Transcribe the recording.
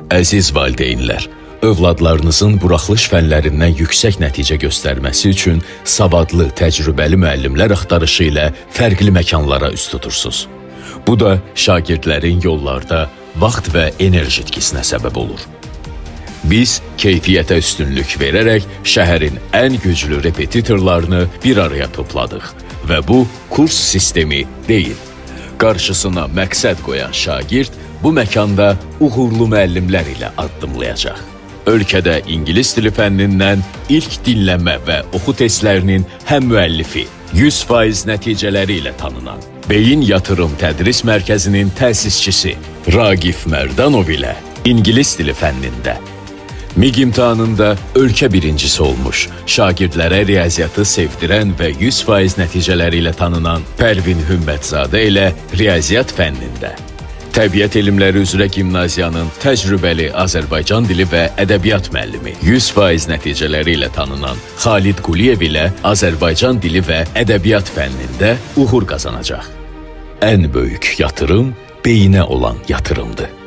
Əziz valideynlər, övladlarınızın buraxılış fənlərindən yüksək nəticə göstərməsi üçün savadlı, təcrübəli müəllimlər axtarışı ilə fərqli məkanlara üst tutursunuz. Bu da şagirdlərin yollarda vaxt və enerji itkisinə səbəb olur. Biz keyfiyyətə üstünlük verərək şəhərin ən güclü repetitorlarını bir araya topladıq və bu kurs sistemi deyil. Qarşısına məqsəd qoyan şagird bu məkanda uğurlu müəllimlər ilə addımlayacaq. Ölkədə ingilis dili fənnindən ilk dinləmə və oxu testlərinin həm müəllifi, 100% nəticələri ilə tanınan Beyin Yatırım Tədris Mərkəzinin təsisçisi Ragif Mərdanov ilə ingilis dili fənnində, MİQ imtahanında ölkə birincisi olmuş, şagirdlərə riyaziyyatı sevdirən və 100% nəticələri ilə tanınan Pərvin Hümmətzadə ilə riyaziyyat fənnində, Təbiət Elmləri üzrə gimnaziyanın təcrübəli Azərbaycan dili və ədəbiyyat müəllimi, 100% nəticələri ilə tanınan Xalid Quliyev ilə Azərbaycan dili və ədəbiyyat fənnində uğur qazanacaq. Ən böyük yatırım beyinə olan yatırımdır.